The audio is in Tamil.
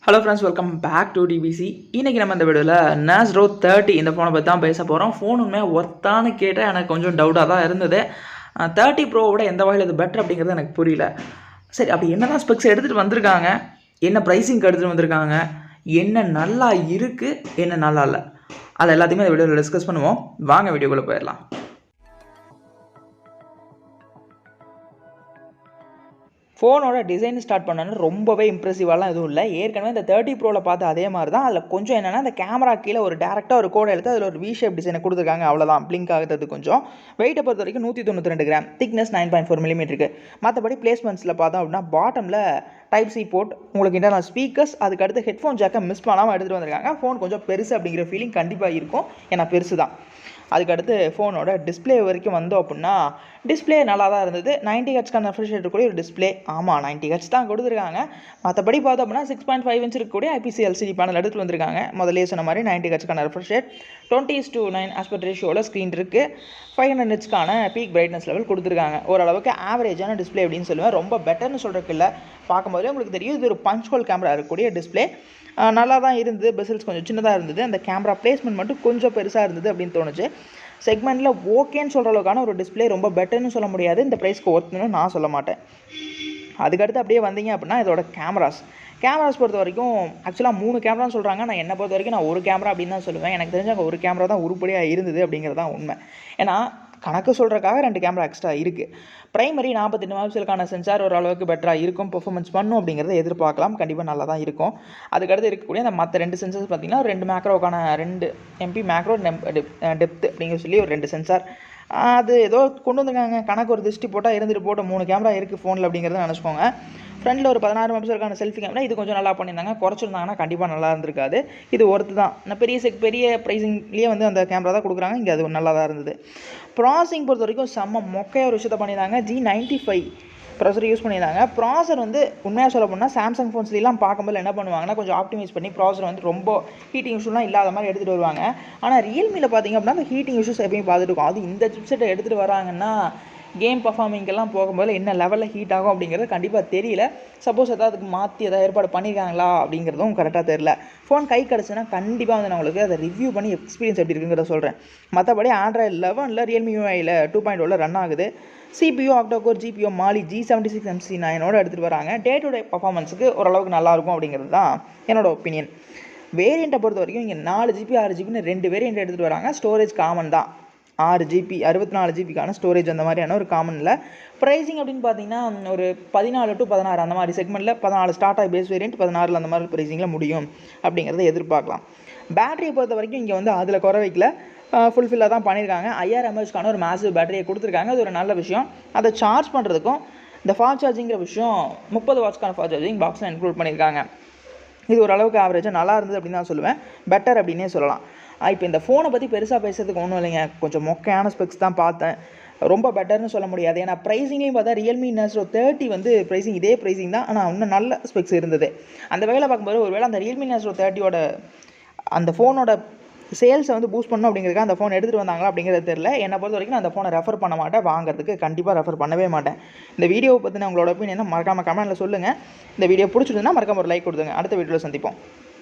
Hello friends, welcome back to டிபிசி. இன்றைக்கி நம்ம இந்த வீடியோவில் நார்ஸோ 30 இந்த ஃபோனை பற்றி தான் பேச போகிறோம். ஃபோன் உண்மையாக ஒர்த்தானு கேட்டால் எனக்கு கொஞ்சம் டவுட்டாக தான் இருந்தது. 30 ப்ரோவோட எந்த வகையில் இது பெட்டர் அப்படிங்கிறது எனக்கு புரியல. சரி, அப்படி என்ன தான் ஸ்பெக்ஸ் எடுத்துகிட்டு வந்திருக்காங்க, என்ன ப்ரைஸிங்க்கு எடுத்துகிட்டு வந்திருக்காங்க, என்ன நல்லா இருக்குது, என்ன நல்லா இல்லை, அது எல்லாத்தையுமே இந்த வீடியோவில் டிஸ்கஸ் பண்ணுவோம். வாங்க வீடியோக்குள்ளே போயிடலாம். ஃபோனோட டிசைன் ஸ்டார்ட் பண்ணோன்னு ரொம்பவே இம்ப்ரெசிவாலாம் எதுவும் இல்லை. ஏற்கனவே இந்த 30 ப்ரோவில் பார்த்து அதே மாதிரி தான். அதில் கொஞ்சம் என்னென்னா, அந்த கேமரா கீழே ஒரு டேரெக்டாக ஒரு கோடை எடுத்து அதில் ஒரு வி ஷேப் டிசைனை கொடுத்துருக்காங்க, அவ்வளோதான். பிளிங்க் ஆகுறது கொஞ்சம். வெயிட்டை பொறுத்த வரைக்கும் 192 கிராம், திக்னஸ் 9.4 மில்லிமீட்டருக்கு. மற்றபடி பிளேஸ்மெண்ட்ஸில் பார்த்தோம் அப்படின்னா, பாட்டமில் டைப் சி போர்ட், உங்களுக்கு இன்டர்னல் ஸ்பீக்கர்ஸ், அதுக்கடுத்து ஹெட்ஃபோன் ஜாக்கை மிஸ் பண்ணாமல் எடுத்துகிட்டு வந்திருக்காங்க. ஃபோன் கொஞ்சம் பெருசு அப்படிங்கிற ஃபீலிங் கண்டிப்பாக இருக்கும், ஏன்னா பெருசு தான். அதுக்கடுத்து ஃபோனோட டிஸ்பிளே வரைக்கும் வந்தோம் அப்படின்னா, டிஸ்பிளே நல்லா தான் இருந்தது. 90 ஹெட்ஸ்க்கான ரெஃப்ரெஷ் ரேட் இருக்கக்கூடிய ஒரு டிஸ்பிளே. ஆமாம், 90 ஹெட்ஸ் தான் கொடுத்துருக்காங்க. மற்றபடி பார்த்தோம் அப்படின்னா 6.5 இன்ச் இருக்கக்கூடிய ஐபிசி எல்சிடி பேனல் எடுத்து வந்திருக்காங்க. முதலே சொன்ன மாதிரி 90 ஹெட்ஸ்க்கான ரெஃப்ரெஷ் ரேட், 20:9 ஆஸ்பெக்ட் ரேஷியோவில் ஸ்க்ரீன் இருக்குது. 500 நிட்ஸ்க்கான பீக் பிரைட்னஸ் லெவல் கொடுத்துருக்காங்க. ஓரளவுக்கு ஆவரேஜான டிஸ்பிளே அப்படின்னு சொல்லுவேன். ரொம்ப பெட்டர்னு சொல்கிறதுக்கு இல்லை. பார்க்கும்போதே உங்களுக்கு தெரியும், இது ஒரு பஞ்ச் ஹோல் கேமரா இருக்கக்கூடிய டிஸ்பிளே. நல்லா தான் இருந்தது. பெசல்ஸ் கொஞ்சம் சின்னதாக இருந்தது. அந்த கேமரா பிளேஸ்மெண்ட் மட்டும் கொஞ்சம் பெருசாக இருந்தது அப்படின்னு தோணுச்சு. செக்மெண்ட்டில் ஓகேன்னு சொல்கிற அளவுக்கான ஒரு டிஸ்பிளே, ரொம்ப பெட்டர்னு சொல்ல முடியாது. இந்த ப்ரைஸ்க்கு ஒர்த்துன்னு நான் சொல்ல மாட்டேன். அதுக்கடுத்து அப்படியே வந்தீங்க அப்படின்னா, இதோட கேமராஸ் பொறுத்த வரைக்கும் ஆக்சுவலாக 3 கேமரான்னு சொல்கிறாங்க. நான் என்னை பொறுத்த வரைக்கும் நான் ஒரு கேமரா அப்படின்னு தான் சொல்லுவேன். எனக்கு தெரிஞ்ச அங்கே ஒரு கேமரா தான் உருப்படியாக இருந்தது அப்படிங்கிறது தான் உண்மை. ஏன்னா கணக்கு சொல்கிறக்காக 2 கேமரா எக்ஸ்ட்ரா இருக்குது. ப்ரைமரி 48 மெகாபிக்சலுக்கான சென்சார் ஓரளவுக்கு பெட்டராக இருக்கும், பெர்ஃபார்மன்ஸ் பண்ணும் அப்படிங்கிறத எதிர்பார்க்கலாம். கண்டிப்பாக நல்லா தான் இருக்கும். அதுக்கடுத்து இருக்கக்கூடிய அந்த மற்ற 2 சென்சார்ஸ் பார்த்திங்கன்னா, 2 மேக்ரோக்கான 2 MP மேக்ரோ டெப்த் அப்படிங்கிற சொல்லி ஒரு 2 சென்சார். அது ஏதோ கொண்டு வந்துருக்காங்க. கணக்கு ஒரு திருஷ்டி போட்டால் இருந்துட்டு போட்ட 3 கேமரா இருக்குது ஃபோனில் அப்படிங்கிறத நினச்சிக்கோங்க. ஃப்ரண்ட்டில் ஒரு 16 மெகாபிக்சலுக்கான செல்ஃபி கேமரா, இது கொஞ்சம் நல்லா பண்ணியிருந்தாங்க. குறைச்சிருந்தாங்கன்னா கண்டிப்பாக நல்லா இருந்திருக்காது. இது ஒர்த்து தான். நான் பெரிய ப்ரைஸிங்லேயே வந்து அந்த கேமரா தான் கொடுக்குறாங்க. இங்கே அது நல்லா தான் இருந்தது. ப்ராசஸிங் பொறுத்த வரைக்கும் செம்ம மொக்கையாக ஒரு விஷயத்தை பண்ணியிருந்தாங்க. G95 ப்ராசர் யூஸ் பண்ணியிருந்தாங்க. ப்ராசர் வந்து உண்மையாக சொல்ல போனால் சாம்சங் ஃபோன்ஸ்லாம் பார்க்கும்போது என்ன பண்ணுவாங்கன்னா, கொஞ்சம் ஆப்டிமைஸ் பண்ணி ப்ராசர் வந்து ரொம்ப ஹீட்டிங் இஷ்யூலாம் இல்லாத மாதிரி எடுத்துகிட்டு வருவாங்க. ஆனால் ரியல்மியில் பார்த்திங்க அப்படின்னா, அந்த ஹீட்டிங் இஷ்யூஸ் எப்பயும் பார்த்துட்டு இருக்கும். அது இந்த சிப்செட்டை எடுத்துகிட்டு வராங்கன்னா, கேம் பர்ஃபார்மிங்கெல்லாம் போகும்போது என்ன லெவலில் ஹீட் ஆகும் அப்படிங்கிறது கண்டிப்பாக தெரியல. சப்போஸ் எதாவது அதுக்கு மாற்றி எதாவது ஏற்பாடு பண்ணியிருக்காங்களா அப்படிங்கிறதும் கரெக்டாக தெரியல. ஃபோன் கை கிடச்சுன்னா கண்டிப்பாக வந்து நான் உங்களுக்கு அதை ரிவ்யூ பண்ணி எக்ஸ்பீரியன்ஸ் எப்படி இருக்குங்கிறத சொல்கிறேன். மற்றபடி ஆண்ட்ராய்டு 11 Realme UIயில் 2.0 ரன் ஆகுது. CPU ஆக்டோகோர் GPU மாலி G76 MC9 எடுத்துகிட்டு வராங்க. டே டு டே பர்ஃபார்மன்ஸுக்கு ஓரளவுக்கு நல்லாயிருக்கும் அப்படிங்கிறது தான் என்னோட ஒப்பீனியன். வேரியண்ட்டை பொறுத்த வரைக்கும் இங்கே 4GB 6GBன்னு 2 வேரியண்ட் எடுத்துகிட்டு வராங்க. ஸ்டோரேஜ் காமன் தான். 6GB 64GBக்கான ஸ்டோரேஜ் அந்த மாதிரியான ஒரு காமனில். ப்ரைஸிங் அப்படின்னு பார்த்தீங்கன்னா, ஒரு 14 to 16 அந்த மாதிரி செக்மெண்ட்டில் 14 ஸ்டார்ட் ஆகி பேஸ் வேரியண்ட், 14 அந்த மாதிரி ப்ரைஸிங்கில் முடியும் அப்படிங்கிறத எதிர்பார்க்கலாம். பேட்டரியை பொறுத்த வரைக்கும் இங்கே வந்து அதில் குறை வைக்கல, ஃபுல்ஃபில்லாக தான் பண்ணியிருக்காங்க. 5000 mAhக்கான ஒரு மேசிவ் பேட்டரியை கொடுத்துருக்காங்க. அது ஒரு நல்ல விஷயம். அதை சார்ஜ் பண்ணுறதுக்கும் இந்த ஃபாஸ்ட் சார்ஜிங்கிற விஷயம் 30 வாட்ஸ்க்கான ஃபாஸ்ட் சார்ஜிங் பாக்ஸில் இன்க்ளூட் பண்ணியிருக்காங்க. இது ஓரளவுக்கு ஆவரேஜாக நல்லா இருந்தது அப்படின்னு தான் சொல்லுவேன். பெட்டர் அப்படின்னே சொல்லலாம். இப்போ இந்த ஃபோனை பற்றி பெருசாக பேசுறதுக்கு ஒன்றும் இல்லைங்க. கொஞ்சம் மொக்கையான ஸ்பெக்ஸ் தான் பார்த்தேன். ரொம்ப பெட்டர்னு சொல்ல முடியாது. ஏன்னா ப்ரைஸிங்லேயும் பார்த்தா Realme narzo 30 வந்து ப்ரைஸிங் இதே ப்ரைஸிங் தான். ஆனால் இன்னும் நல்ல ஸ்பெக்ஸ் இருந்தது. அந்த வகையில் பார்க்கும்போது ஒருவேளை அந்த Realme narzo 30யோட அந்த ஃபோனோட சேல்ஸை வந்து பூஸ்ட் பண்ணணும் அப்படிங்கிறதுக்காக அந்த ஃபோன் எடுத்துகிட்டு வந்தாங்களா அப்படிங்கிறது தெரியல. என்னை பொறுத்த வரைக்கும் நான் அந்த ஃபோனை ரெஃபர் பண்ண மாட்டேன். வாங்குறதுக்கு கண்டிப்பாக ரெஃபர் பண்ணவே மாட்டேன். இந்த வீடியோவை பற்றின உங்களோட ஒப்பீனியனை மறக்காமல் கமெண்ட்டில் சொல்லுங்கள். இந்த வீடியோ பிடிச்சிருந்ததுன்னா மறக்காம ஒரு லைக் கொடுத்துங்க. அடுத்த வீடியோவில் சந்திப்போம்.